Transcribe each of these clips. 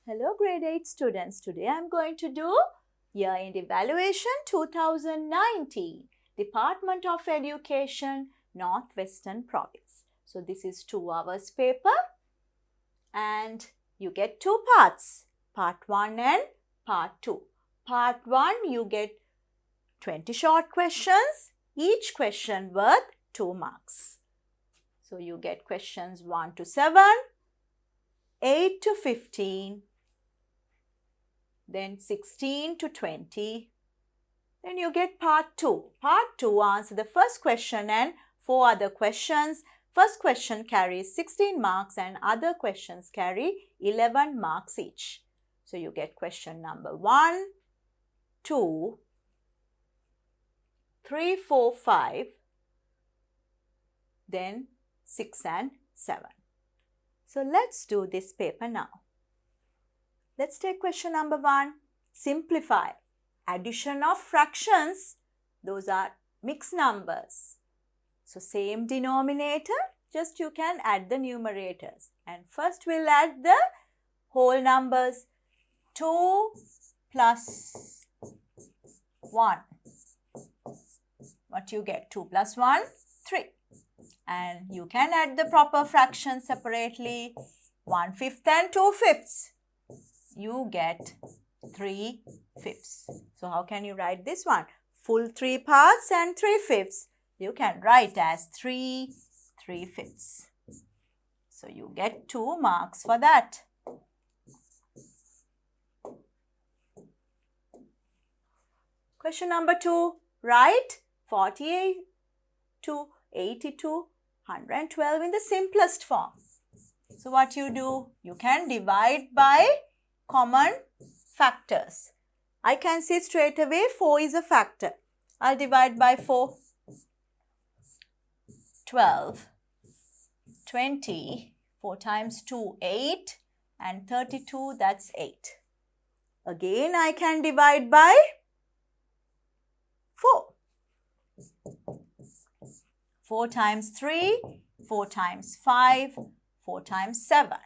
Hello grade 8 students. Today I am going to do Year-End Evaluation 2019, Department of Education, Northwestern Province. So this is 2 hours paper and you get 2 parts, part 1 and part 2. Part 1 you get 20 short questions, each question worth 2 marks. So you get questions 1 to 7, 8 to 15, then 16 to 20. Then you get part 2. Part 2 answer the first question and 4 other questions. First question carries 16 marks and other questions carry 11 marks each. So you get question number 1, 2, 3, 4, 5, then 6 and 7. So let's do this paper now. Let's take question number 1. Simplify. Addition of fractions, those are mixed numbers. So same denominator, just you can add the numerators. And first we'll add the whole numbers. 2 plus 1. What you get? 2 plus 1, 3. And you can add the proper fractions separately. 1/5 and 2/5. You get 3/5. So how can you write this one? Full 3 parts and 3/5. You can write as 3/5. So you get 2 marks for that. Question number 2. Write 48 to 82, 112 in the simplest form. So what you do? You can divide by common factors. I can see straight away 4 is a factor. I'll divide by 4. 12, 20, 4 times 2, 8 and 32, that's 8. Again I can divide by 4. 4 times 3, 4 times 5, 4 times 7.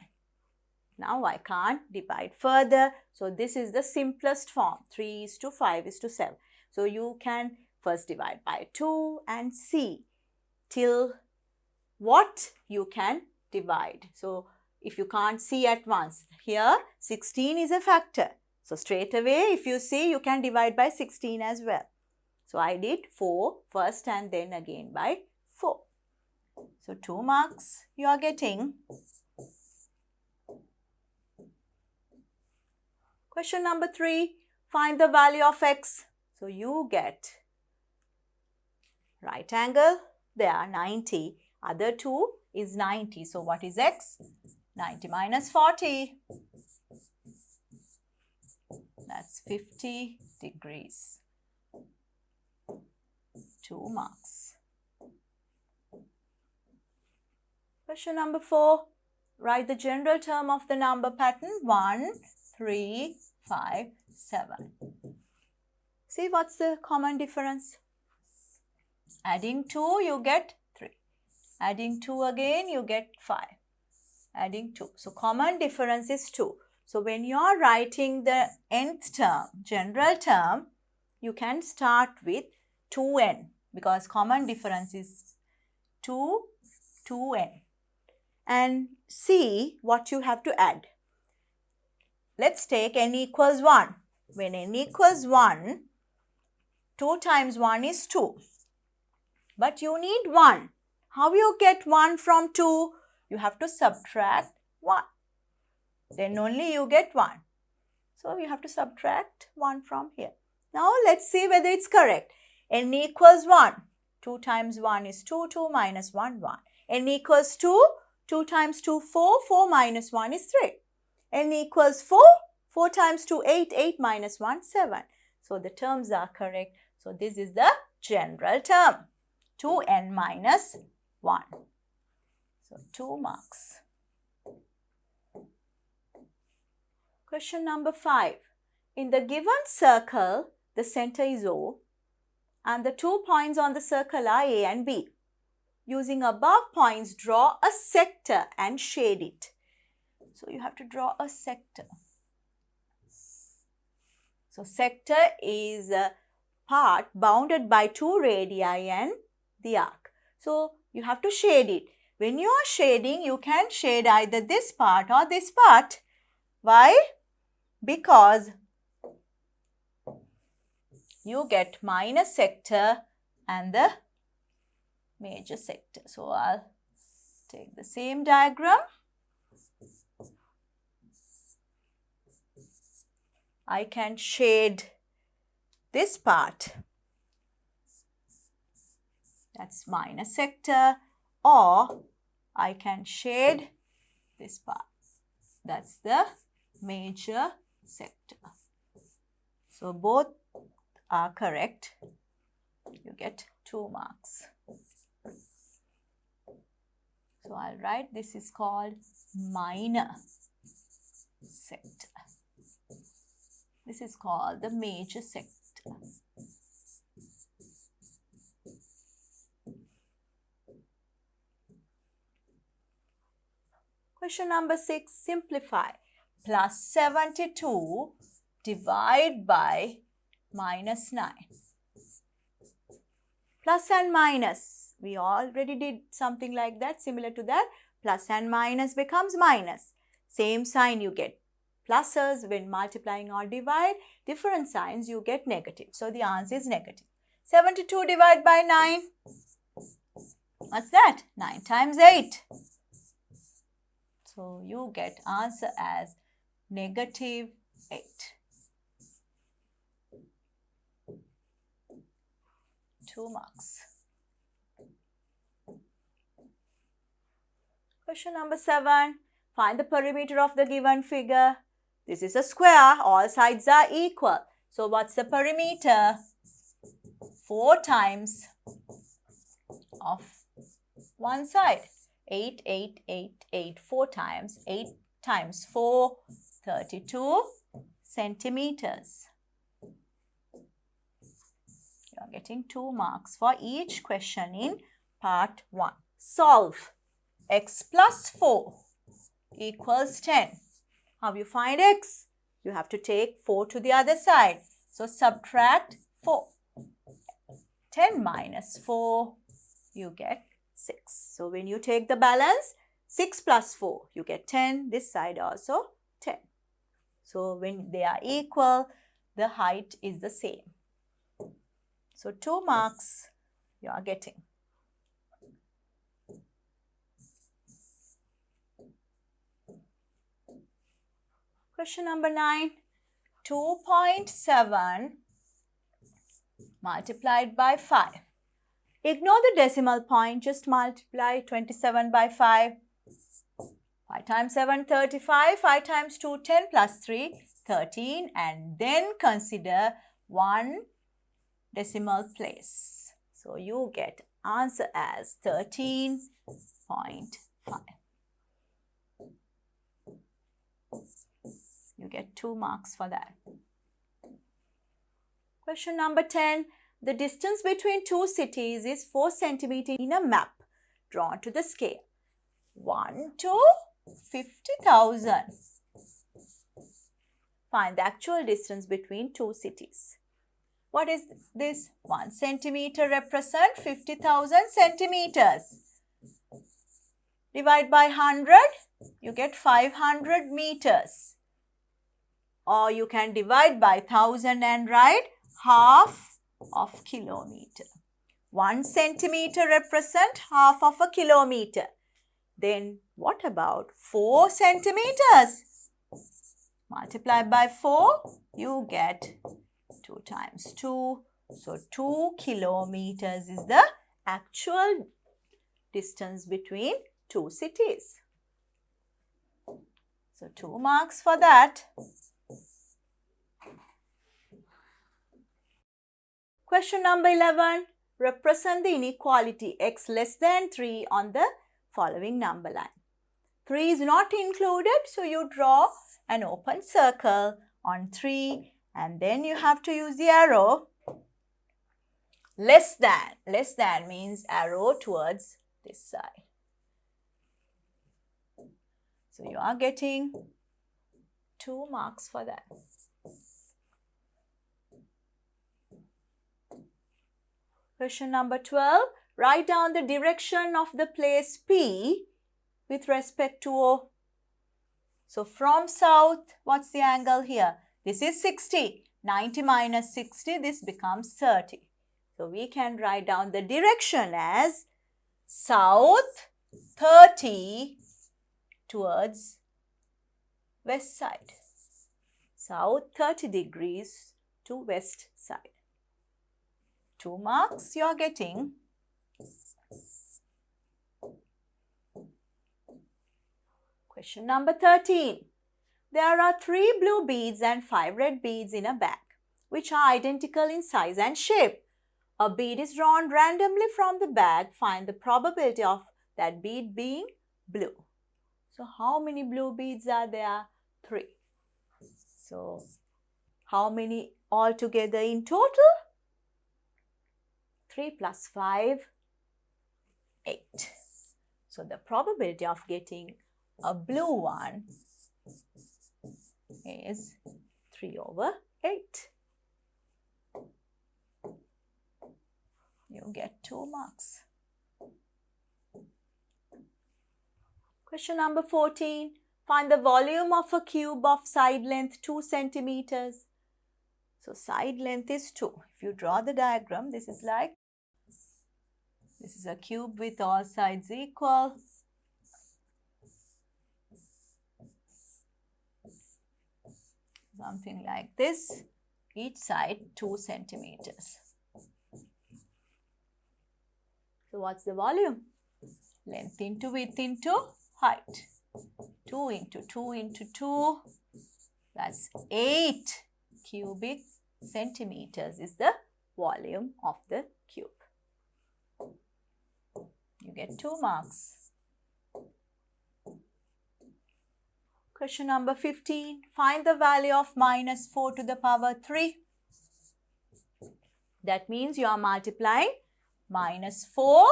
Now I can't divide further. So this is the simplest form. 3:5:7. So you can first divide by 2 and see till what you can divide. So if you can't see at once, here 16 is a factor. So straight away if you see, you can divide by 16 as well. So I did 4 first and then again by 4. So 2 marks you are getting. Question number 3, find the value of x. So you get right angle, there are 90, other 2 is 90. So what is x? 90 minus 40. That's 50 degrees. 2 marks. Question number 4, write the general term of the number pattern 1, 3, 5, 7. See what's the common difference? Adding 2 you get 3. Adding 2 again you get 5. Adding 2. So common difference is 2. So when you are writing the nth term, general term, you can start with 2n because common difference is 2n. And see what you have to add. Let's take n equals 1. When n equals 1, 2 times 1 is 2. But you need 1. How you get 1 from 2? You have to subtract 1. Then only you get 1. So you have to subtract 1 from here. Now let's see whether it's correct. N equals 1. 2 times 1 is 2. 2 minus 1, 1. N equals 2. 2 times 2, 4. 4 minus 1 is 3. N equals 4. 4 times 2, 8. 8 minus 1, 7. So the terms are correct. So this is the general term. 2n minus 1. So 2 marks. Question number 5. In the given circle, the center is O and the 2 points on the circle are A and B. Using above points, draw a sector and shade it. So you have to draw a sector. So sector is a part bounded by two radii and the arc. So you have to shade it. When you are shading, you can shade either this part or this part. Why? Because you get minor sector and the major sector. So I'll take the same diagram. I can shade this part, that's minor sector, or I can shade this part, that's the major sector. So both are correct. You get 2 marks. So I'll write this is called minor sector. This is called the major sector. Question number 6, simplify. Plus 72 divide by minus 9. Plus and minus, we already did something like that, similar to that. Plus and minus becomes minus. Same sign you get. Pluses when multiplying or divide, different signs you get negative. So the answer is negative. 72 divided by 9. What's that? 9 times 8. So you get answer as negative 8. Two marks. Question number 7. Find the perimeter of the given figure. This is a square. All sides are equal. So what's the perimeter? 4 times of one side. 8, 8, 8, 8. 4 times. 8 times 4, 32 centimeters. You are getting 2 marks for each question in part 1. Solve. X plus 4 equals 10. How you find x? You have to take 4 to the other side. So subtract 4. 10 minus 4, you get 6. So when you take the balance, 6 plus 4, you get 10. This side also 10. So when they are equal, the height is the same. So 2 marks you are getting. Question number 9. 2.7 multiplied by 5. Ignore the decimal point, just multiply 27 by 5. 5 times 7, 35. 5 times 2, 10 plus 3, 13. And then consider 1 decimal place. So you get answer as 13.5. You get 2 marks for that. Question number 10. The distance between two cities is 4 centimeters in a map drawn to the scale. 1 to 50,000. Find the actual distance between two cities. What is this? 1 centimeter represents 50,000 centimeters. Divide by 100, you get 500 meters. Or you can divide by 1000 and write half of kilometer. 1 centimeter represents half of a kilometer. Then what about 4 centimeters? Multiply by 4, you get 2 times 2. So 2 kilometers is the actual distance between two cities. So 2 marks for that. Question number 11. Represent the inequality x less than 3 on the following number line. 3 is not included, so you draw an open circle on 3 and then you have to use the arrow. Less than means arrow towards this side. So you are getting 2 marks for that. Question number 12. Write down the direction of the place P with respect to O. So from south, what's the angle here? This is 60. 90 minus 60, this becomes 30. So we can write down the direction as south 30 towards west side. South 30 degrees to west side. 2 marks you are getting. Question number 13. There are 3 blue beads and 5 red beads in a bag, which are identical in size and shape. A bead is drawn randomly from the bag. Find the probability of that bead being blue. So how many blue beads are there? 3. So how many altogether in total? 3 plus 5, 8. So the probability of getting a blue one is 3 over 8. You get 2 marks. Question number 14. Find the volume of a cube of side length 2 centimeters. So side length is 2. If you draw the diagram, this is a cube with all sides equal. Something like this. Each side 2 centimeters. So what's the volume? Length into width into height. 2 into 2 into 2. That's 8 cubic centimeters is the volume of the cube. You get 2 marks. Question number 15. Find the value of minus 4 to the power 3. That means you are multiplying minus 4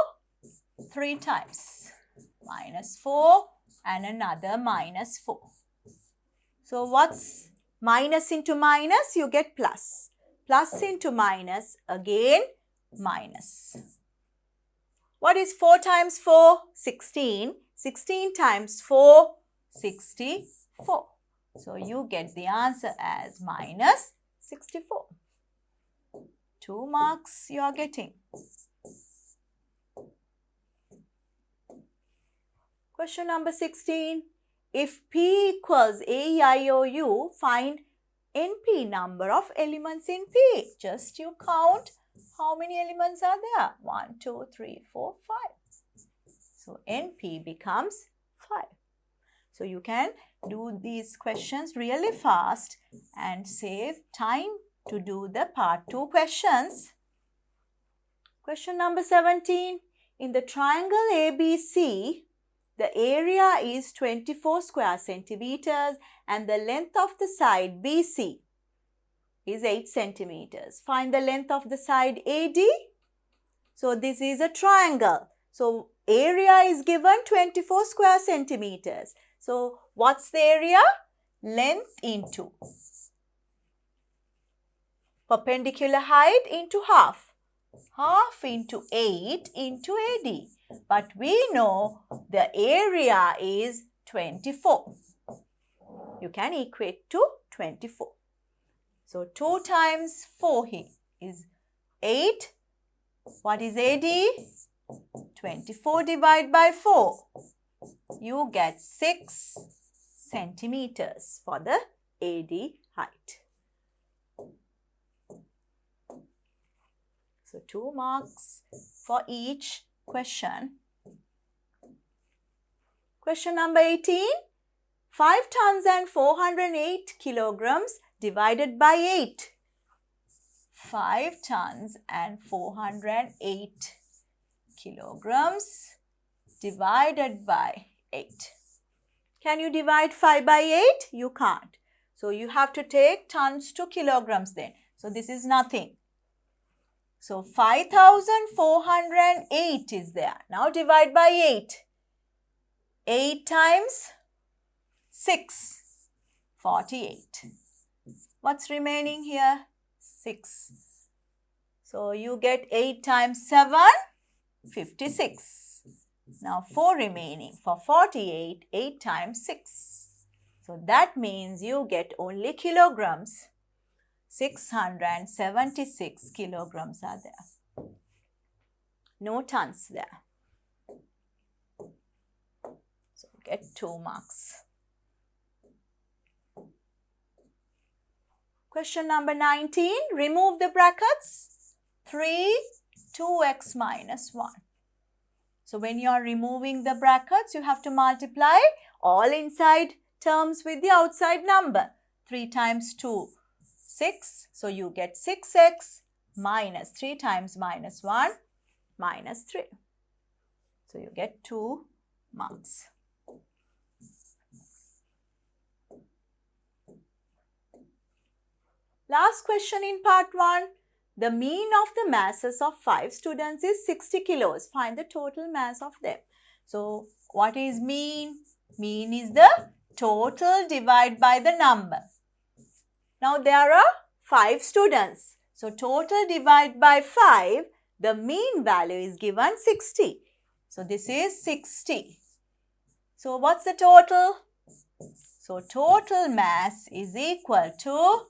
3 times. Minus 4 and another minus 4. So what's minus into minus? You get plus. Plus into minus, again minus. What is 4 times 4? 16. 16 times 4, 64. So you get the answer as minus 64. 2 marks you are getting. Question number 16. If P equals AEIOU, find NP number of elements in P. Just you count how many elements are there. 1, 2, 3, 4, 5. So NP becomes 5. So you can do these questions really fast and save time to do the part 2 questions. Question number 17. In the triangle ABC, the area is 24 square centimeters and the length of the side BC is 8 centimeters. Find the length of the side AD. So this is a triangle. So area is given 24 square centimeters. So what's the area? Length into perpendicular height into half. Half into 8 into AD. But we know the area is 24. You can equate to 24. So 2 times 4 here is 8. What is AD? 24 divided by 4. You get 6 centimeters for the AD height. So 2 marks for each question. Question number 18. 5 tons and 408 kilograms divided by 8. 5 tons and 408 kilograms divided by 8. Can you divide 5 by 8? You can't. So you have to take tons to kilograms then. So this is nothing. So 5,408 is there. Now divide by 8. 8 times 6, 48. What's remaining here? 6. So you get 8 times 7, 56. Now 4 remaining. For 48, 8 times 6. So that means you get only kilograms. 676 kilograms are there. No tons there. So you get 2 marks. Question number 19. Remove the brackets. 3, 2x minus 1. So when you are removing the brackets, you have to multiply all inside terms with the outside number. 3 times 2, 6. So you get 6x minus 3 times minus 1, minus 3. So you get 2 marks. Last question in part 1. The mean of the masses of 5 students is 60 kilos. Find the total mass of them. So what is mean? Mean is the total divided by the number. Now there are 5 students. So total divided by 5, the mean value is given 60. So this is 60. So what's the total? So total mass is equal to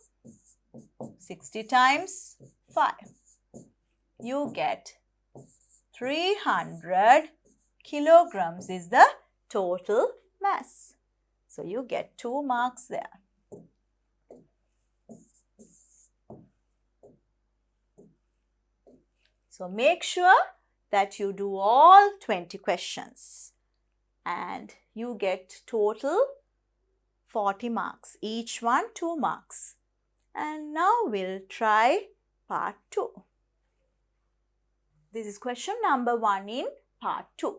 60 times 5. You get 300 kilograms is the total mass. So you get 2 marks there. So make sure that you do all 20 questions and you get total 40 marks. Each one 2 marks. And now we'll try part 2. This is question number 1 in part 2.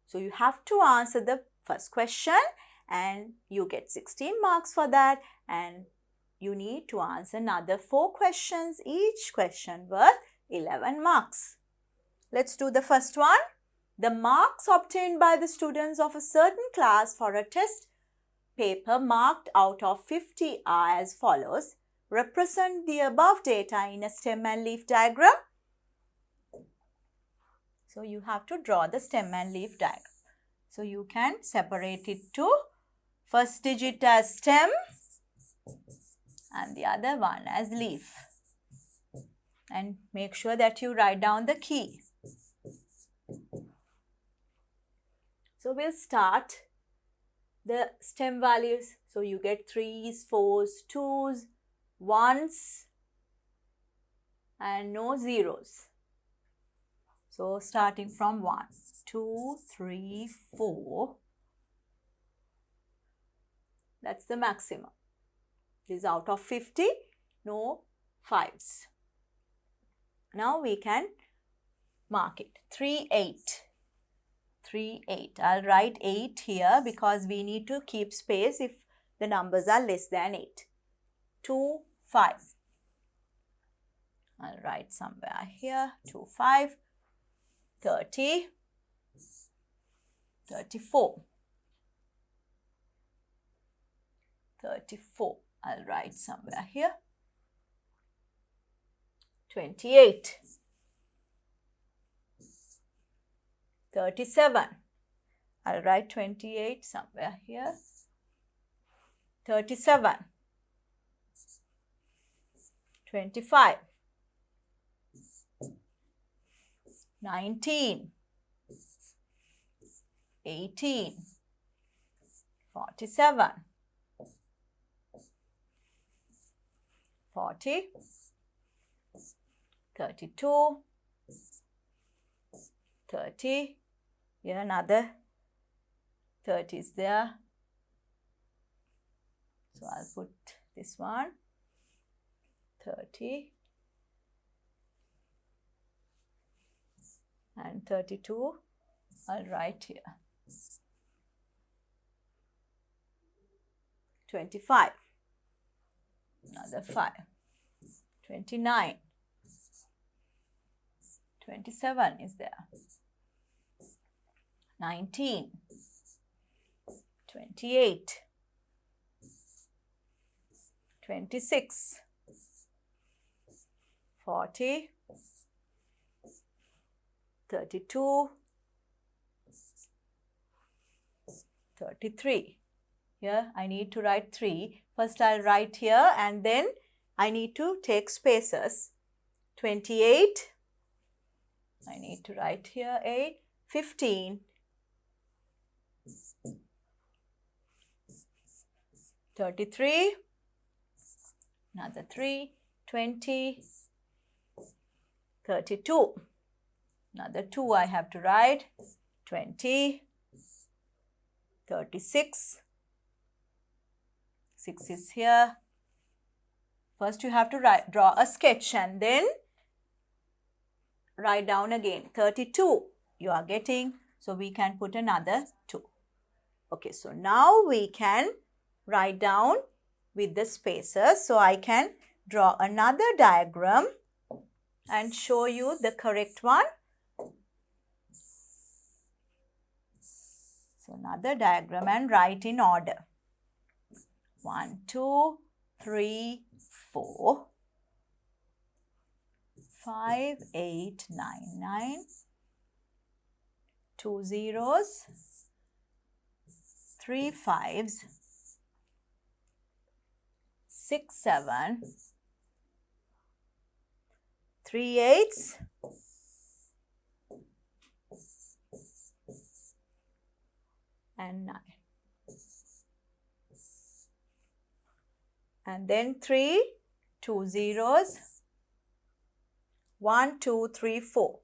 So you have to answer the first question and you get 16 marks for that, and you need to answer another 4 questions, each question worth 11 marks. Let's do the first one. The marks obtained by the students of a certain class for a test paper marked out of 50 are as follows. Represent the above data in a stem and leaf diagram. So you have to draw the stem and leaf diagram. So you can separate it to first digit as stem and the other one as leaf. And make sure that you write down the key. So we'll start the stem values. So you get 3s, 4s, 2s, 1s and no zeros. So starting from 1, 2, 3, 4. That's the maximum. This is out of 50, no 5s. Now we can mark it. 3, 8. 3, 8. I'll write 8 here because we need to keep space if the numbers are less than 8. 2, 5. I'll write somewhere here. 2, 5. 30. 34. 34. I'll write somewhere here. 28. 37. I'll write 28 somewhere here. 37. 25. 19. 18. 47. 40. 32. 30. Here another 30 is there. So I'll put this one. 30. And 32, I'll write here. 25, another 5. 29, 27 is there. 19, 28, 26, 40, 32, 33. Here I need to write 3. First I'll write here and then I need to take spaces. 28, I need to write here 8, 15, 33, another 3, 20, 32, another 2 I have to write, 20, 36, 6 is here. First you have to draw a sketch and then write down again. 32 you are getting, so we can put another 2. Okay, so now we can write down with the spaces. So I can draw another diagram and show you the correct one. So another diagram and write in order. 1, 2, 3, 4, 5, 8, 9, 9, 2 zeros, 3 5s, 6 7, 3 8s, and 9. And then 3, 2 zeros, 1, 2, 3, 4.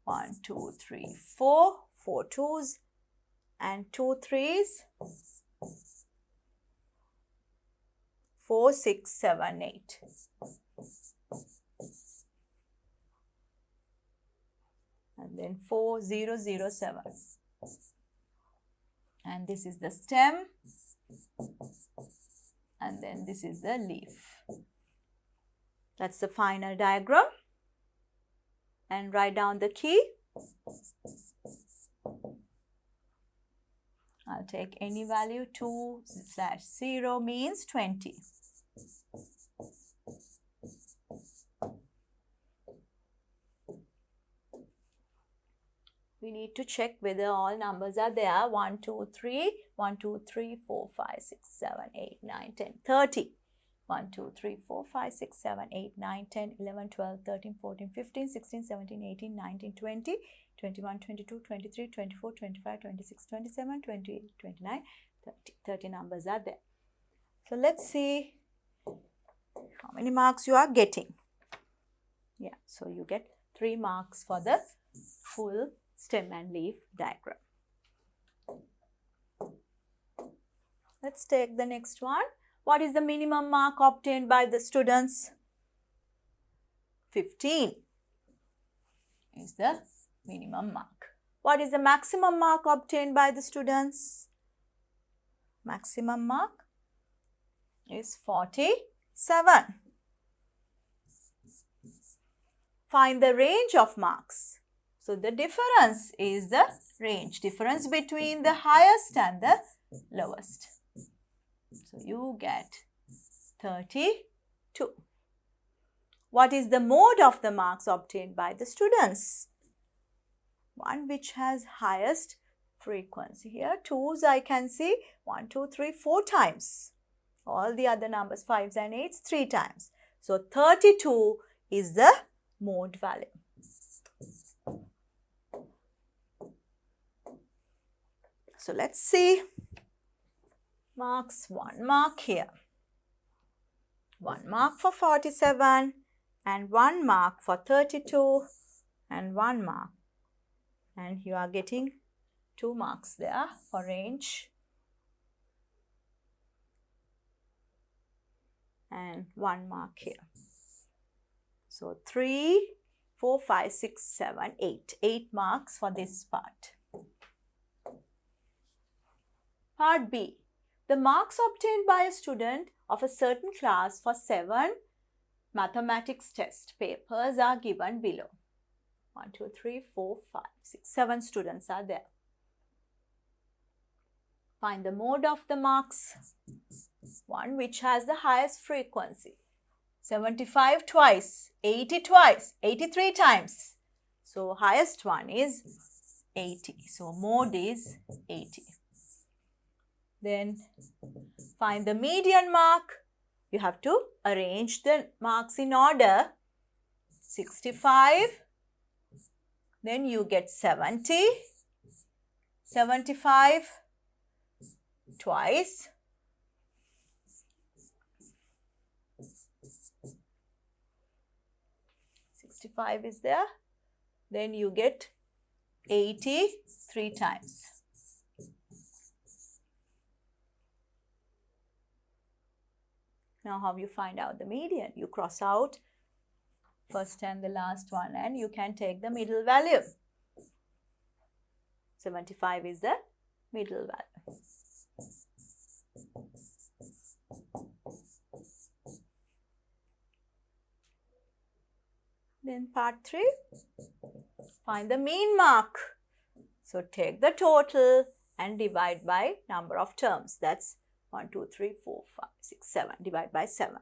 1, 2, 3, 4, 4 2s and 2 3s, 4, 6, 7, 8. And then 4, 0, 0, 7. And this is the stem. And then this is the leaf. That's the final diagram. And write down the key. I'll take any value. 2/0 means 20. We need to check whether all numbers are there. 1, 2, 3, 1, 2, 3, 4, 5, 6, 7, 8, 9, 10, 30. 1, 2, 3, 4, 5, 6, 7, 8, 9, 10, 11, 12, 13, 14, 15, 16, 17, 18, 19, 20, 21, 22, 23, 24, 25, 26, 27, 28, 29, 30. 30 numbers are there. So let's see how many marks you are getting. Yeah, so you get 3 marks for the full stem and leaf diagram. Let's take the next one. What is the minimum mark obtained by the students? 15 is the minimum mark. What is the maximum mark obtained by the students? Maximum mark is 47. Find the range of marks. So the difference is the range, difference between the highest and the lowest. So you get 32. What is the mode of the marks obtained by the students? One which has highest frequency. Here 2s I can see 1, 2, 3, 4 times. All the other numbers 5s and 8s 3 times. So 32 is the mode value. So let's see. Marks, 1 mark here. 1 mark for 47 and 1 mark for 32 and 1 mark. And you are getting 2 marks there for range. And 1 mark here. So 3, 4, 5, 6, 7, 8. 8 marks for this part. Part B. The marks obtained by a student of a certain class for 7 mathematics test papers are given below. 1, 2, 3, 4, 5, 6, 7 students are there. Find the mode of the marks. One which has the highest frequency. 75 twice, 80 twice, 83 times. So highest one is 80. So mode is 80. Then find the median mark. You have to arrange the marks in order. 65. Then you get 70. 75 twice. 65 is there. Then you get 80 3 times. Now how you find out the median? You cross out first and the last one and you can take the middle value. 75 is the middle value. Then part 3, find the mean mark. So take the total and divide by number of terms. That's 1, 2, 3, 4, 5, 6, 7. Divide by 7.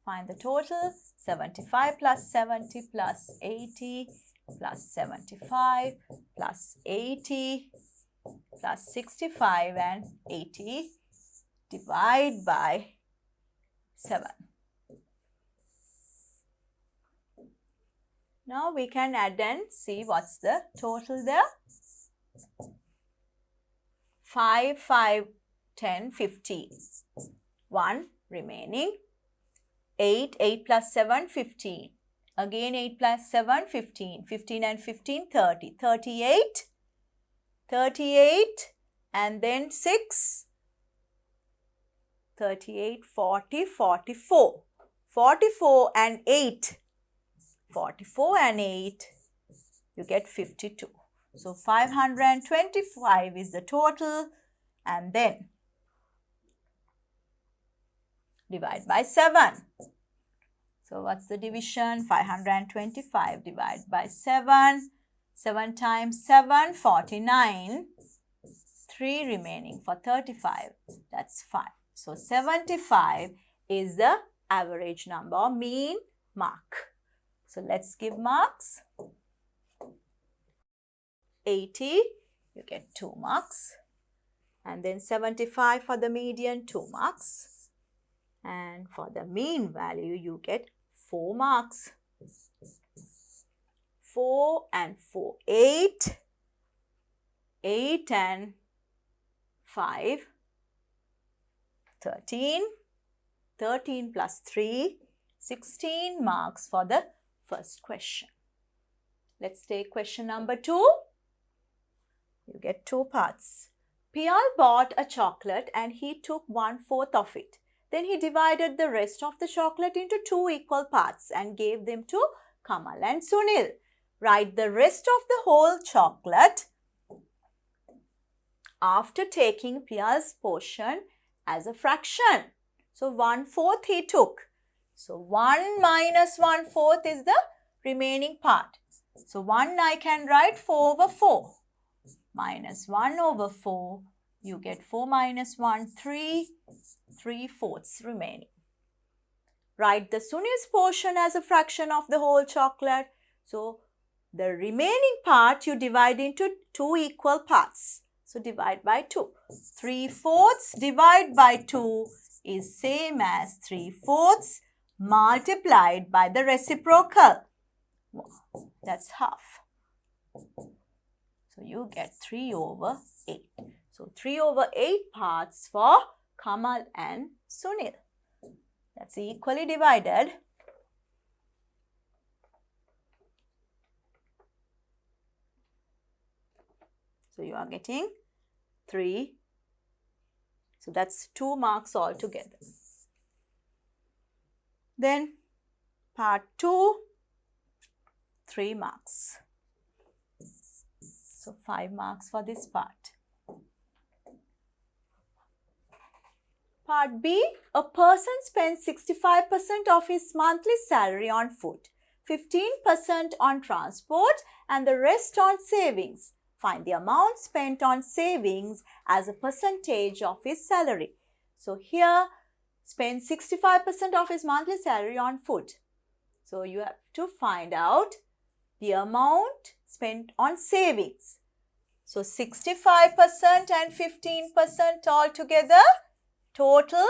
Find the total. 75 plus 70 plus 80 plus 75 plus 80 plus 65 and 80. Divide by 7. Now we can add and see what's the total there. 5, 5, 10, 15. 1 remaining. 8, 8 plus 7, 15. Again 8 plus 7, 15. 15 and 15, 30. 38. 38 and then 6. 38, 40, 44. 44 and 8. 44 and 8, you get 52. So 525 is the total and then divide by 7. So what's the division? 525 divided by 7. 7 times 7, 49. 3 remaining for 35. That's 5. So 75 is the average number or mean mark. So let's give marks. 80, you get 2 marks. And then 75 for the median, 2 marks. And for the mean value, you get 4 marks. 4 and 4, 8. 8 and 5, 13. 13 plus 3, 16 marks for the first question. Let's take question number 2. You get 2 parts. Piyal bought a chocolate and he took 1/4 of it. Then he divided the rest of the chocolate into 2 equal parts and gave them to Kamal and Sunil. Write the rest of the whole chocolate after taking Piyal's portion as a fraction. So 1/4 he took. So 1 minus 1/4 is the remaining part. So 1 I can write 4 over 4. Minus 1 over 4. You get 4 minus 1, 3. 3/4 remaining. Write the Sunil's portion as a fraction of the whole chocolate. So the remaining part you divide into 2 equal parts. So divide by 2. 3/4 divide by 2 is same as 3/4 multiplied by the reciprocal. That's half. So you get 3 over 8. So 3 over 8 parts for Kamal and Sunil. That's equally divided. So you are getting 3. So that's 2 marks altogether. Then part 2, 3 marks. So 5 marks for this part. Part B, a person spends 65% of his monthly salary on food, 15% on transport and the rest on savings. Find the amount spent on savings as a percentage of his salary. So here, spend 65% of his monthly salary on food. So you have to find out the amount spent on savings. So 65% and 15% altogether, total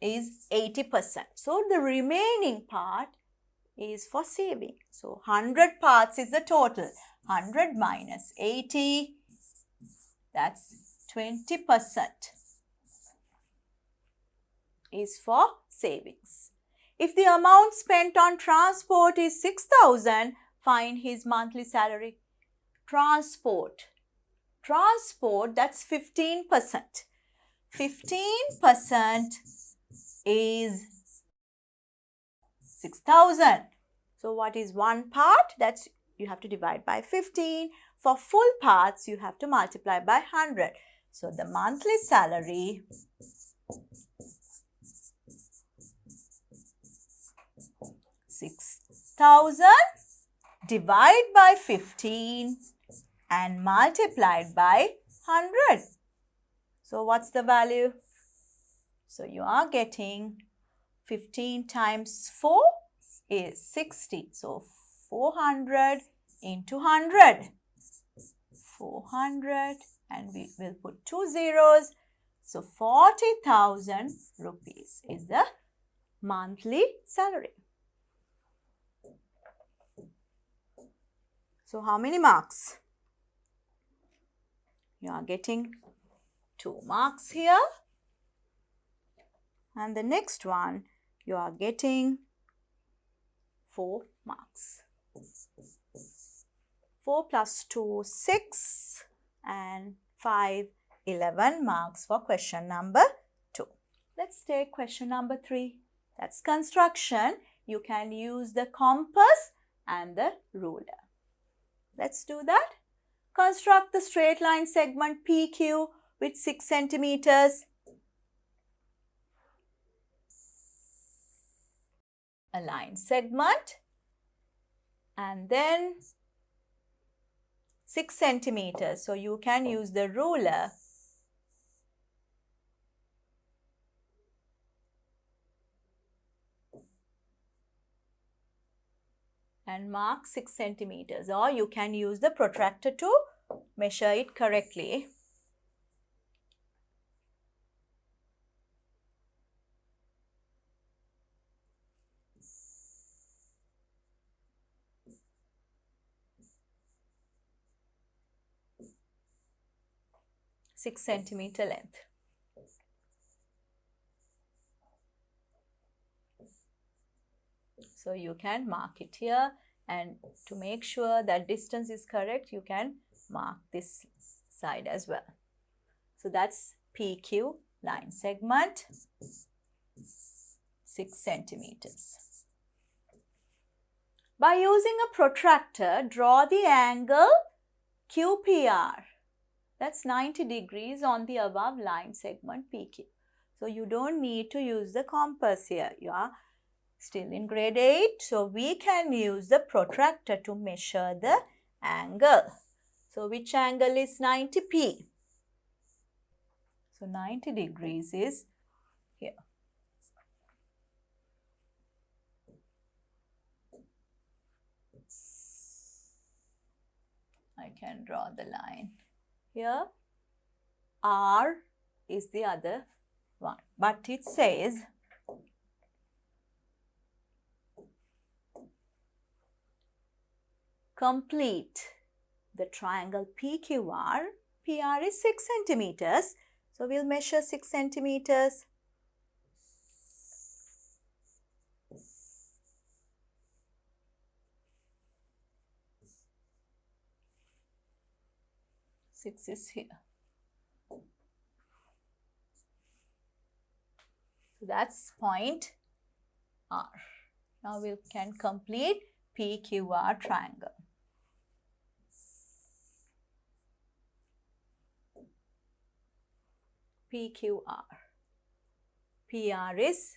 is 80%. So the remaining part is for saving. So 100 parts is the total. 100 minus 80, that's 20% is for savings. If the amount spent on transport is 6,000, find his monthly salary. Transport, that's 15%. 15% is 6,000. So what is one part? That's you have to divide by 15. For full parts, you have to multiply by 100. So the monthly salary $6,000 divide by 15 and multiplied by 100. So what's the value? So you are getting 15 times 4 is 60. So 400 into 100. 400 and we will put 2 zeros. So 40,000 rupees is the monthly salary. So how many marks? You are getting 2 marks here. And the next one, you are getting 4 marks. 4 plus 2, 6 and 5, 11 marks for question number 2. Let's take question number 3. That's construction. You can use the compass and the ruler. Let's do that. Construct the straight line segment PQ with 6 centimeters. A line segment and then 6 centimeters. So you can use the ruler and mark 6 centimeters, or you can use the protractor to measure it correctly. Six centimeter length. So you can mark it here, and to make sure that distance is correct, you can mark this side as well. So that's PQ line segment, 6 centimeters. By using a protractor, draw the angle QPR. That's 90 degrees on the above line segment PQ. So you don't need to use the compass here. You are still in grade 8. So we can use the protractor to measure the angle. So which angle is 90p? So 90 degrees is here. I can draw the line. Here, R is the other one, but it says complete the triangle PQR. PR is 6 centimeters. So we'll measure 6 centimeters. Six is here. So that's point R. Now we can complete PQR triangle. PQR. PR is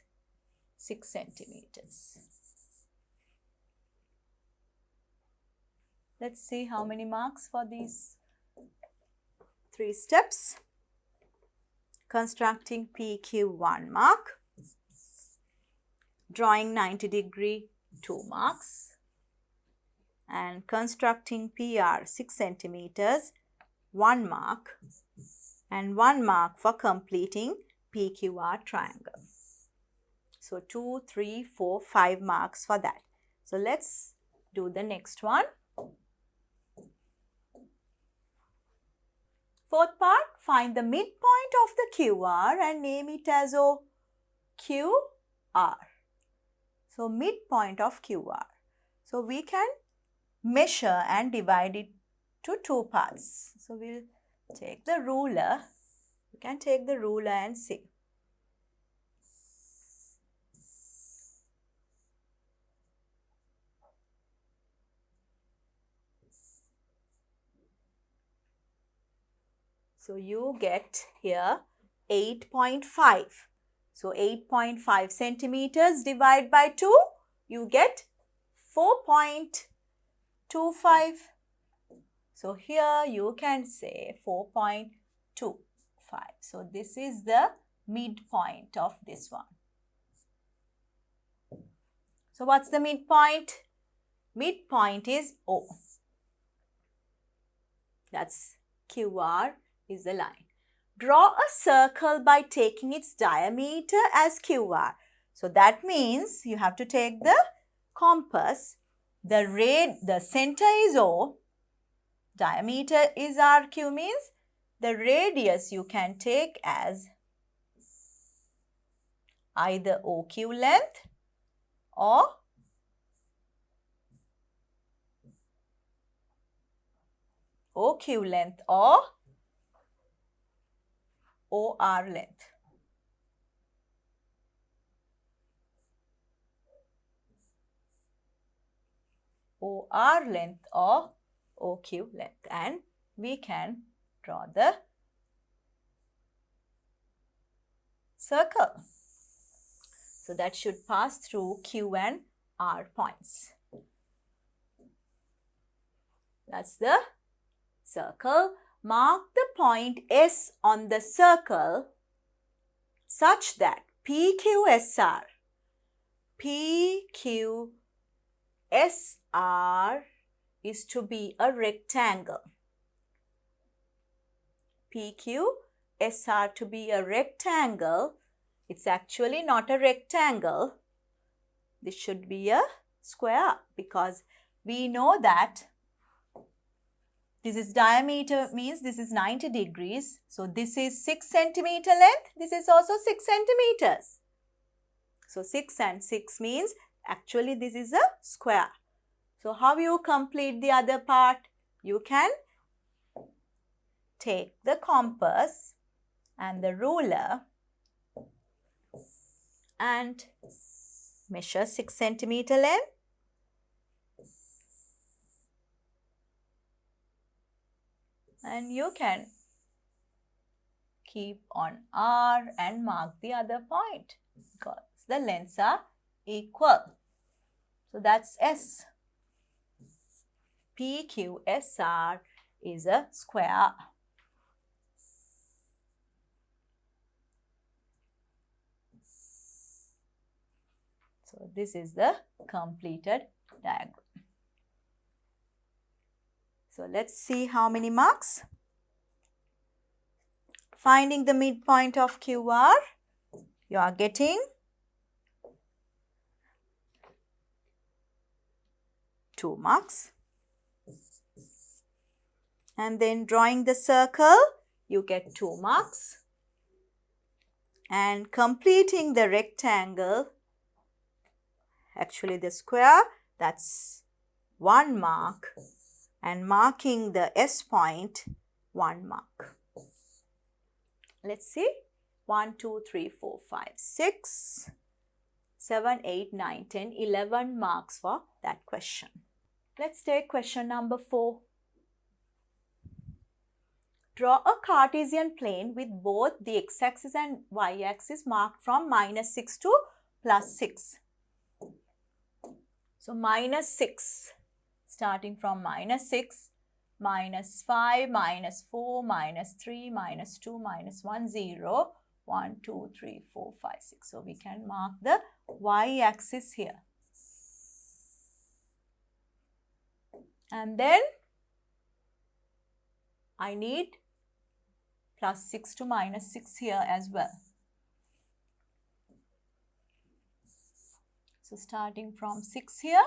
6 centimeters. Let's see how many marks for these 3 steps. Constructing PQ 1 mark. Drawing 90 degree 2 marks. and constructing PR 6 centimeters, 1 mark, and 1 mark for completing PQR triangle. So 2, 3, 4, 5 marks for that. So let's do the next one. Fourth part, find the midpoint of the QR and name it as OQR. So midpoint of QR. So we can measure and divide it to 2 parts. So we'll take the ruler. You can take the ruler and see. So you get here 8.5. So 8.5 centimeters divided by 2, you get 4.25. So here you can say 4.25. So this is the midpoint of this one. So what's the midpoint? Midpoint is O. That's QR is the line. Draw a circle by taking its diameter as QR. So that means you have to take the compass. The center is O. Diameter is RQ, means the radius you can take as either OQ length or OQ length or OR length. OR length or OQ length, and we can draw the circle. So that should pass through Q and R points. That's the circle. Mark the point S on the circle such that PQSR is to be a rectangle. PQSR to be a rectangle. It's actually not a rectangle. This should be a square, because we know that this is diameter, means this is 90 degrees. So this is 6 centimeter length. This is also 6 centimeters. So 6 and 6 means actually this is a square. So how you complete the other part? You can take the compass and the ruler and measure 6 centimeter length. And you can keep on R and mark the other point because the lengths are equal. So that's S. PQSR is a square. So this is the completed diagram. So let's see how many marks. Finding the midpoint of QR, you are getting 2 marks. And then drawing the circle, you get 2 marks. And completing the rectangle, actually the square, that's 1 mark. And marking the S point, 1 mark. Let's see. 1, 2, 3, 4, 5, 6, 7, 8, 9, 10, 11 marks for that question. Let's take question number 4. Draw a Cartesian plane with both the x-axis and y-axis marked from -6 to +6. So -6. Starting from -6, -5, -4, -3, -2, -1, 0, 1, 2, 3, 4, 5, 6. So we can mark the y-axis here. And then I need plus 6 to minus 6 here as well. So starting from 6 here,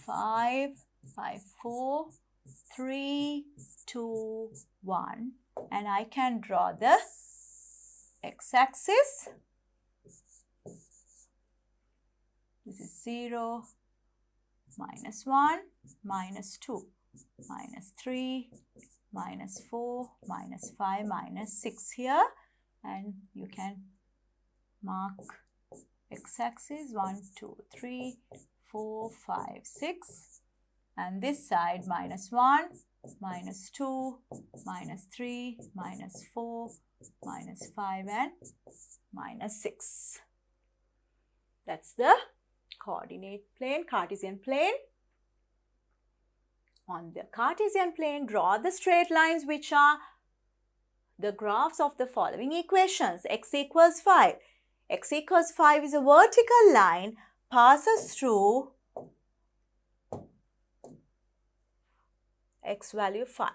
5, 5, 4, 3, 2, 1, and I can draw the x-axis. This is 0, minus 1, minus 2, minus 3, minus 4, minus 5, minus 6 here, and you can mark x-axis 1, 2, 3, 4, 5, 6, and this side minus 1, minus 2, minus 3, minus 4, minus 5, and minus 6. That's the coordinate plane, Cartesian plane. On the Cartesian plane, draw the straight lines which are the graphs of the following equations. X equals 5. X equals 5 is a vertical line, passes through x value 5.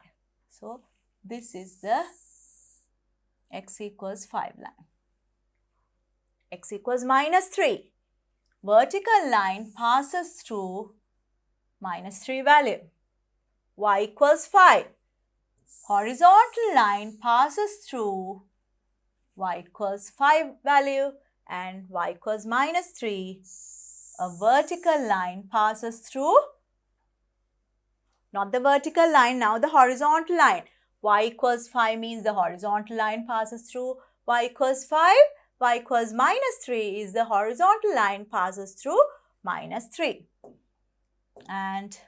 So, this is the x equals 5 line. X equals minus 3. Vertical line passes through minus 3 value. Y equals 5. Horizontal line passes through y equals 5 value and y equals minus 3. A vertical line passes through, not the vertical line, now the horizontal line. Y equals 5 means the horizontal line passes through y equals 5. Y equals minus 3 is the horizontal line passes through minus 3. And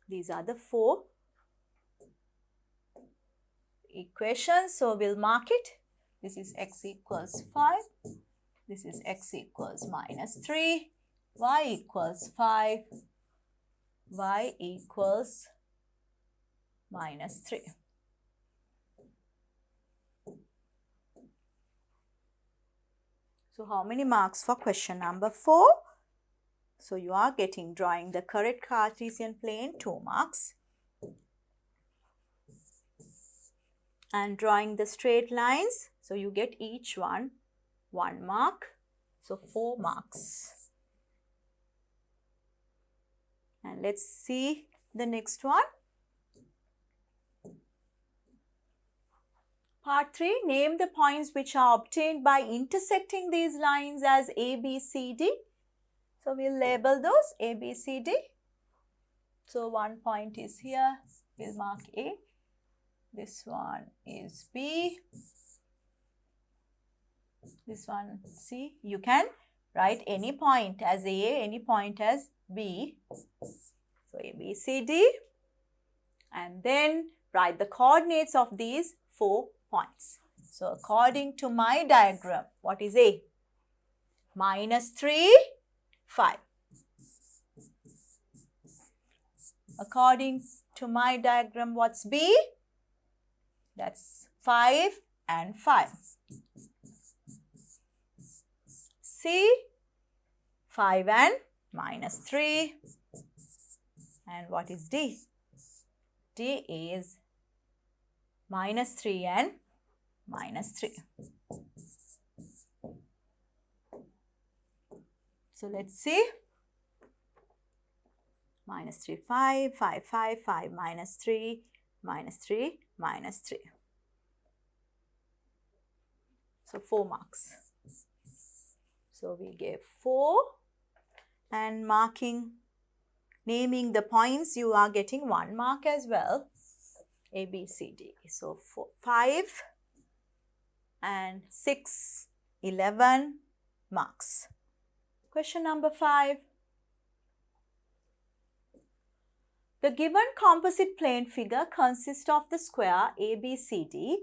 these are the 4 equations. So, we'll mark it. This is x equals 5. This is x equals minus 3. Y equals 5. Y equals minus 3. So, how many marks for question number 4? So, you are getting drawing the correct Cartesian plane 2 marks. And drawing the straight lines. So, you get each one 1 mark. So, 4 marks. And let's see the next one. Part 3, name the points which are obtained by intersecting these lines as A, B, C, D. So, we'll label those A, B, C, D. So, one point is here, we'll mark A. This one is B. This one C. You can write any point as A, any point as B. So, A, B, C, D. And then write the coordinates of these 4 points. So, according to my diagram, what is A? Minus 3, 5. According to my diagram, what's B? That's 5 and 5. C, 5 and minus 3. And what is D? D is minus 3 and minus 3. So, let's see. Minus 3, 5, 5, 5, 5, minus 3, minus 3, minus 3. So, 4 marks. So, we gave 4 and marking, naming the points, you are getting 1 mark as well. A, B, C, D. So, 4, 5 and 6, 11 marks. Question number 5. The given composite plane figure consists of the square ABCD,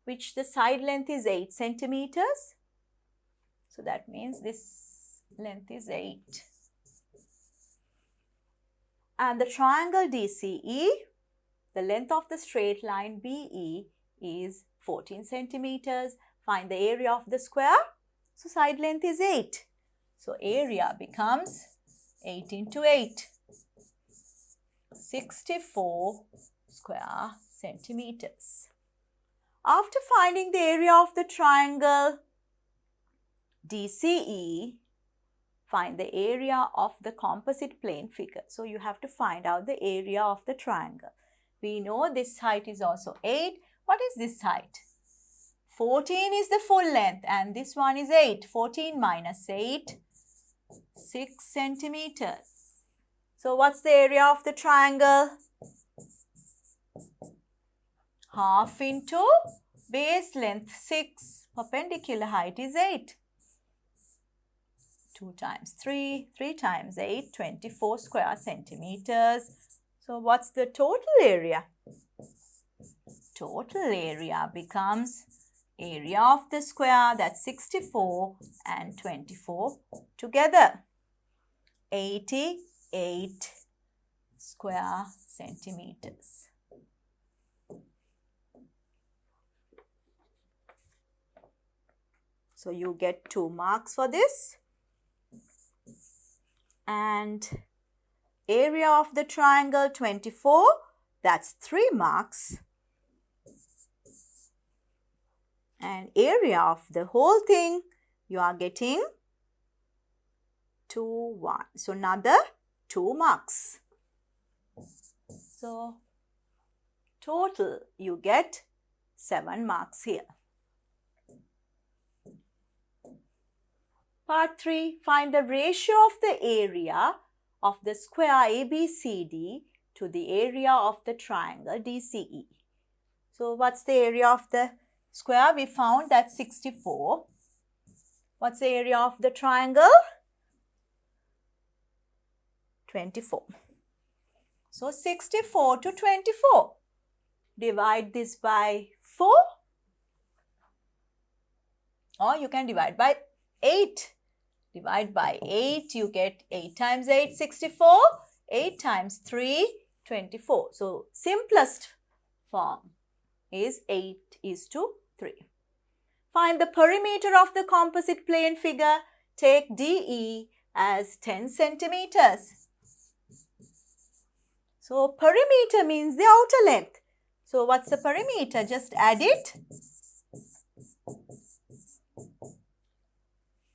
which the side length is 8 centimeters. So, that means this length is 8. And the triangle DCE, the length of the straight line BE is 14 centimeters. Find the area of the square. So, side length is 8. So, area becomes 8 into 8. 64 square centimeters. After finding the area of the triangle DCE, find the area of the composite plane figure. So you have to find out the area of the triangle. We know this height is also 8. What is this height? 14 is the full length and this one is 8. 14 minus 8, 6 centimeters. So what's the area of the triangle? Half into base length 6, perpendicular height is 8. 2 times 3, 3 times 8, 24 square centimeters. So what's the total area? Total area becomes area of the square, that's 64 and 24 together. 88 square centimeters. So you get 2 marks for this. And area of the triangle 24, that's 3 marks. And area of the whole thing, you are getting 2, 1. So another 2 marks. So total you get 7 marks here. Part 3, find the ratio of the area of the square ABCD to the area of the triangle DCE. So what's the area of the square? We found that 64. What's the area of the triangle? 24. So 64 to 24. Divide this by 4. Or you can divide by 8. Divide by 8, you get 8 times 8, 64. 8 times 3, 24. So simplest form is 8 is to 3. Find the perimeter of the composite plane figure. Take DE as 10 centimeters. So perimeter means the outer length. So what's the perimeter? Just add it.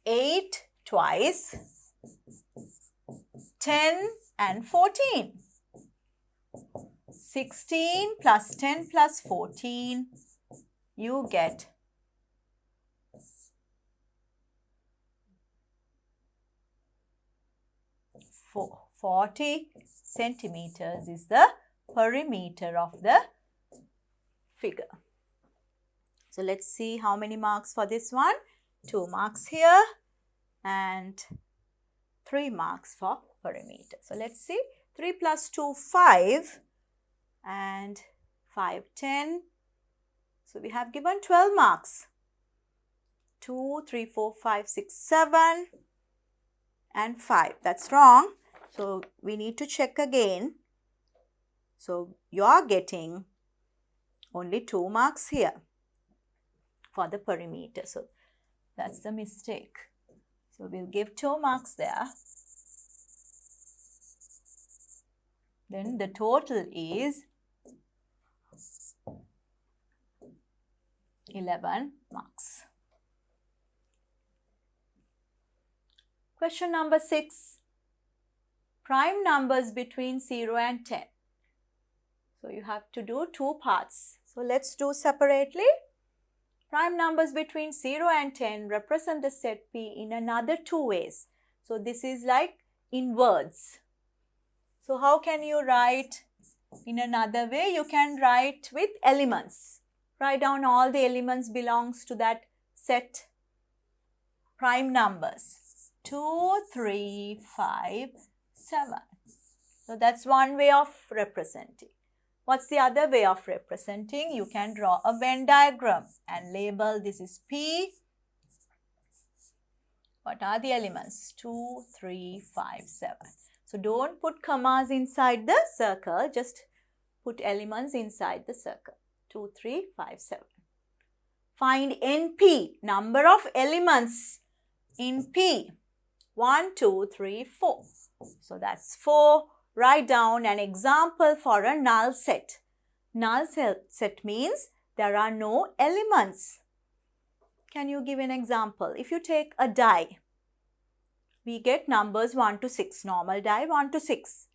8 twice, 10 and 14. 16 plus 10 plus 14, you get 40 centimeters is the perimeter of the figure. So let's see how many marks for this one. 2 marks here and 3 marks for perimeter. So let's see. 3 plus 2, 5 and 5, 10. So we have given 12 marks. 2, 3, 4, 5, 6, 7 and 5. That's wrong. So we need to check again. So you are getting only 2 marks here for the perimeter. So that's the mistake. So we'll give 2 marks there. Then the total is 11 marks. Question number 6. Prime numbers between 0 and 10. So you have to do 2 parts. So let's do separately. Prime numbers between 0 and 10 represent the set P in another 2 ways. So this is like in words. So how can you write in another way? You can write with elements. Write down all the elements belongs to that set prime numbers. 2, 3, 5, 7. So that's one way of representing. What's the other way of representing? You can draw a Venn diagram and label this is P. What are the elements? 2, 3, 5, 7. So don't put commas inside the circle. Just put elements inside the circle. 2, 3, 5, 7. Find NP, number of elements in P. 1, 2, 3, 4. So that's 4. Write down an example for a null set. Null set means there are no elements. Can you give an example? If you take a die, we get numbers 1 to 6. Normal die 1 to 6.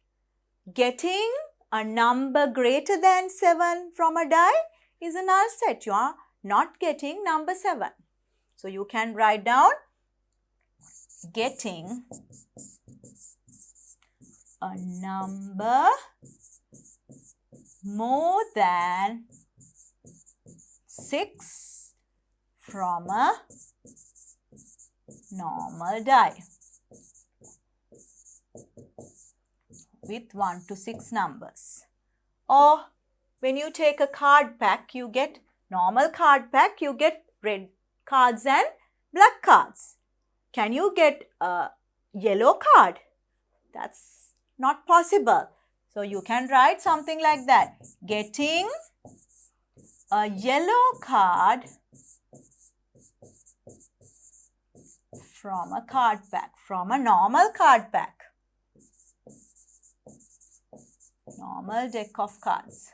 Getting a number greater than 7 from a die is a null set. You are not getting number 7. So you can write down getting a number more than 6 from a normal die with 1 to 6 numbers. Or when you take a card pack, you get normal card pack, you get red cards and black cards. Can you get a yellow card? That's not possible. So you can write something like that. Getting a yellow card from a card pack, from a normal card pack. Normal deck of cards.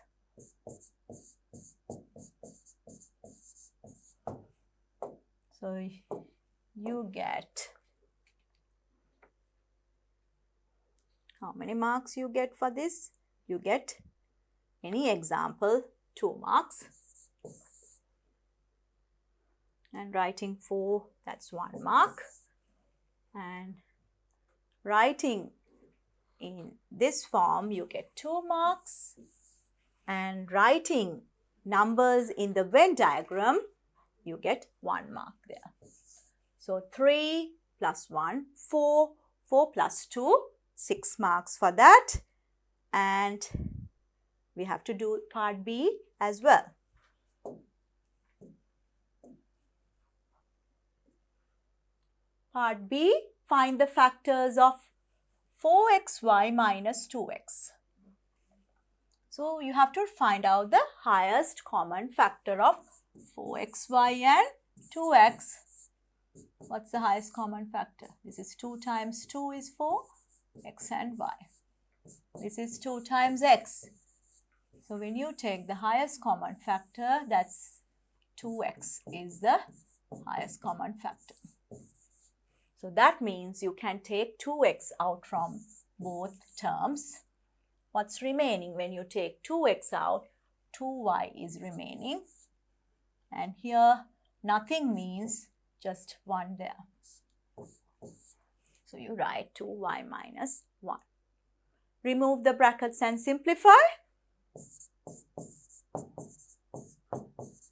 So you get, how many marks you get for this? You get any example 2 marks. And writing 4, that's 1 mark. And writing in this form, you get 2 marks. And writing numbers in the Venn diagram, you get 1 mark there. So 3 plus 1, 4, 4 plus 2, 6 marks for that. And we have to do part B as well. Part B, find the factors of 4xy minus 2x. So you have to find out the highest common factor of 4xy and 2x. What's the highest common factor? This is 2 times 2 is 4, x and y. This is 2 times x. So when you take the highest common factor, that's 2x is the highest common factor. So that means you can take 2x out from both terms. What's remaining? When you take 2x out, 2y is remaining. And here nothing means just 1 there. So you write 2y minus 1. Remove the brackets and simplify.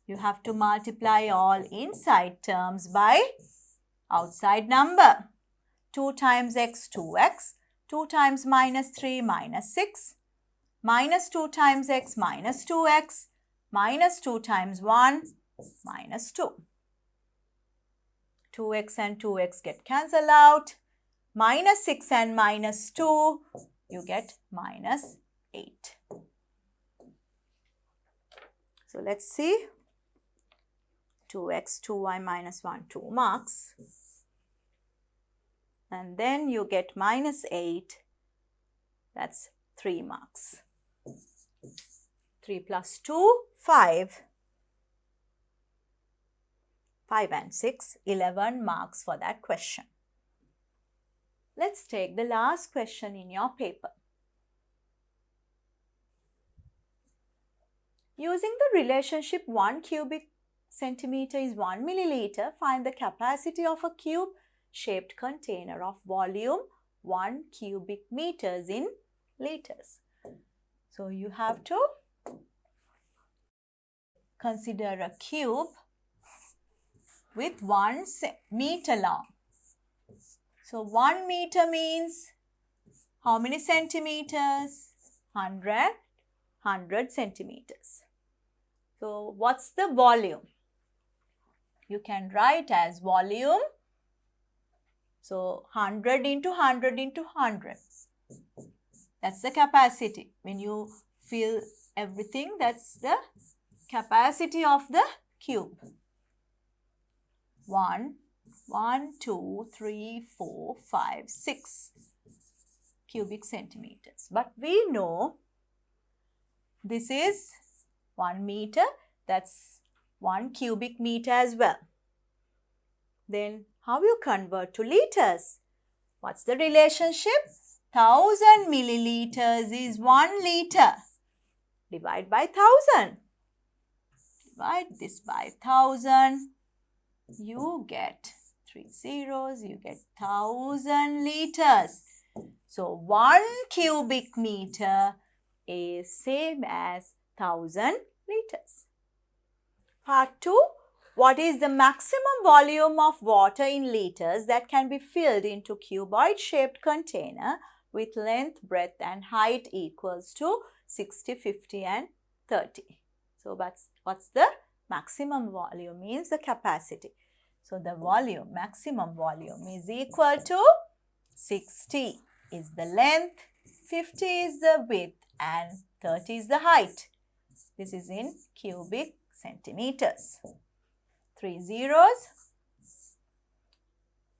You have to multiply all inside terms by outside number. 2 times x, 2x. 2 times minus 3, minus 6. Minus 2 times x, minus 2x. Minus 2 times 1, minus 2. 2x and 2x get cancelled out. Minus 6 and minus 2, you get minus 8. So let's see. 2x, 2y minus 1, 2 marks. And then you get minus 8, that's 3 marks. 3 plus 2, 5. 5 and 6, 11 marks for that question. Let's take the last question in your paper. Using the relationship 1 cubic centimeter is 1 milliliter, find the capacity of a cube-shaped container of volume 1 cubic meters in liters. So you have to consider a cube with 1 meter long. So 1 meter means how many centimeters? 100 centimeters. So what's the volume? You can write as volume. So 100 into 100 into 100. That's the capacity. When you fill everything, that's the capacity of the cube. 1 1, 2, 3, 4, 5, 6 cubic centimeters. But we know this is 1 meter, that's 1 cubic meter as well. Then how you convert to liters? What's the relationship? 1000 milliliters is 1 liter. Divide by 1000. Divide this by 1000. You get 3 zeros, you get 1000 liters. So 1 cubic meter is same as 1000 liters. Part 2. What is the maximum volume of water in liters that can be filled into cuboid shaped container with length, breadth and height equals to 60, 50 and 30. So what's the maximum volume? Means the capacity. So the volume, maximum volume is equal to 60 is the length, 50 is the width and 30 is the height. This is in cubic centimeters. 3 zeros.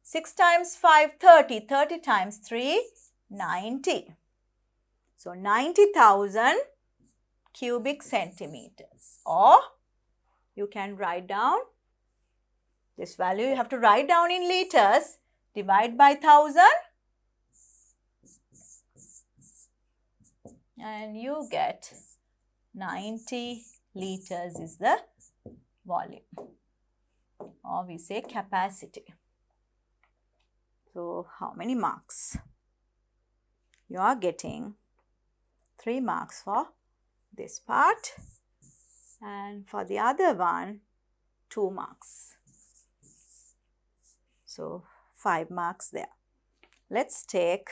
6 times 5, 30. 30 times 3, 90. So 90,000 cubic centimeters. Or you can write down this value. You have to write down in liters. Divide by 1000. And you get 90 liters is the volume. Or we say capacity. So how many marks? You are getting 3 marks for this part and for the other one 2 marks. So 5 marks there. Let's take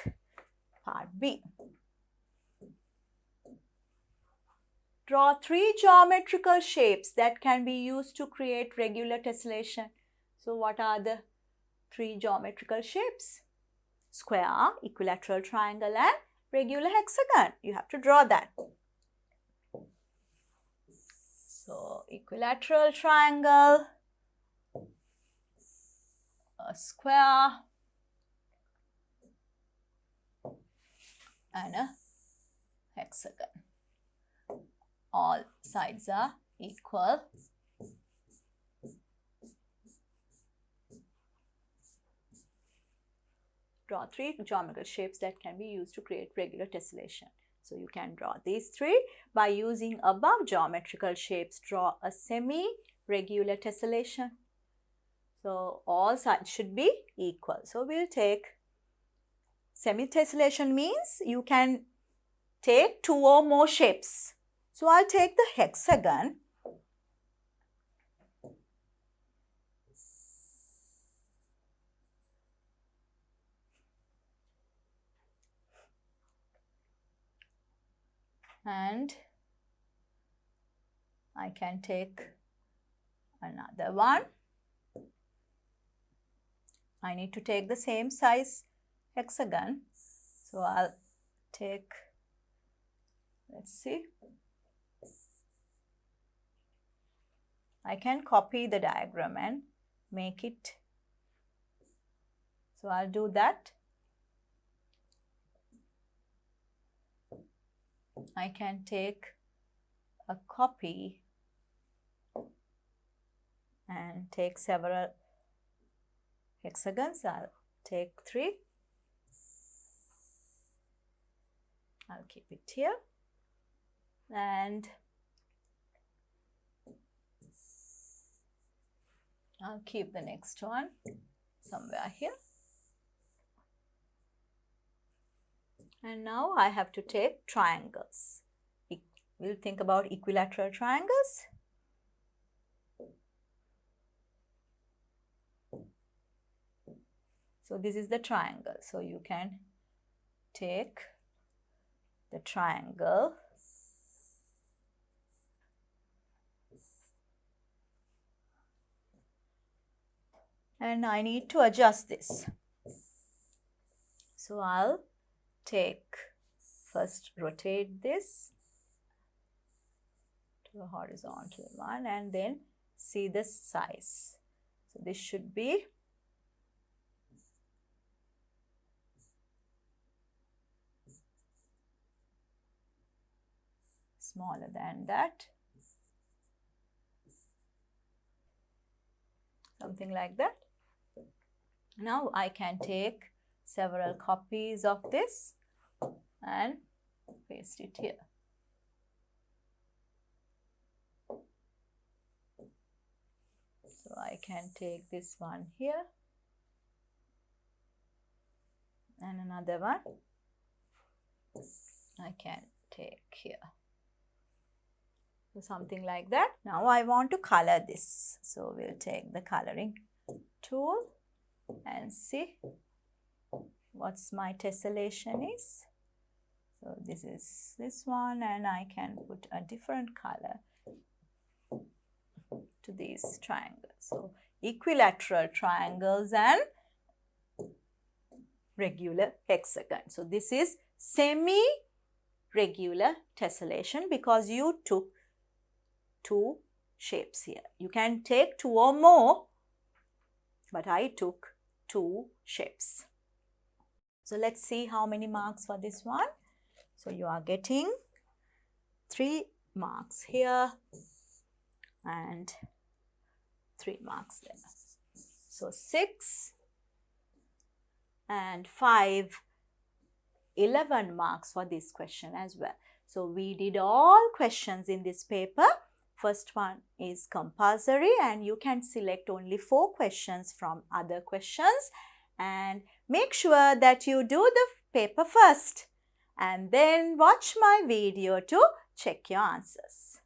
part B. Draw 3 geometrical shapes that can be used to create regular tessellation. So what are the 3 geometrical shapes? Square, equilateral triangle and regular hexagon. You have to draw that. So equilateral triangle, a square and a hexagon. All sides are equal. Draw 3 geometrical shapes that can be used to create regular tessellation. So you can draw these 3 by using above geometrical shapes. Draw a semi-regular tessellation. So all sides should be equal. So we'll take semi-tessellation means you can take 2 or more shapes. So I'll take the hexagon. And I can take another one. I need to take the same size hexagon. So I'll take, let's see. I can copy the diagram and make it. So I'll do that. I can take a copy and take several hexagons. I'll take 3. I'll keep it here and I'll keep the next one somewhere here. And now I have to take triangles. We'll think about equilateral triangles. So this is the triangle. So you can take the triangle and I need to adjust this. So I'll first rotate this to a horizontal one and then see the size. So this should be smaller than that. Something like that. Now I can take several copies of this and paste it here. So I can take this one here and another one I can take here. So something like that. Now I want to color this. So we'll take the coloring tool and see what's my tessellation is. So this is this one, and I can put a different color to these triangles. So equilateral triangles and regular hexagon. So this is semi-regular tessellation because you took two shapes here. You can take two or more, but I took two shapes. So let's see how many marks for this one. So you are getting 3 marks here and 3 marks there. So 6 and 5, 11 marks for this question as well. So we did all questions in this paper. First one is compulsory, and you can select only 4 questions from other questions, and make sure that you do the paper first and then watch my video to check your answers.